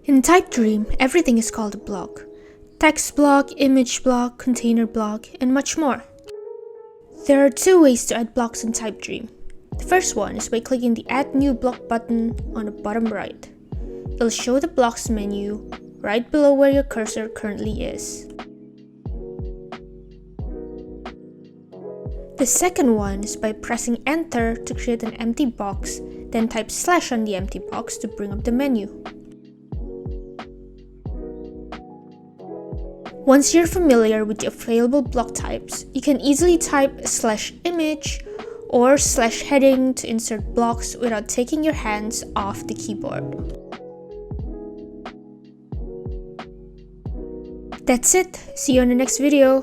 In Typedream, everything is called a block. Text block, image block, container block, and much more. There are two ways to add blocks in Typedream. The first one is by clicking the Add New Block button on the bottom right. It'll show the blocks menu right below where your cursor currently is. The second one is by pressing Enter to create an empty box, then type / on the empty box to bring up the menu. Once you're familiar with the available block types, you can easily type /image or /heading to insert blocks without taking your hands off the keyboard. That's it. See you on the next video.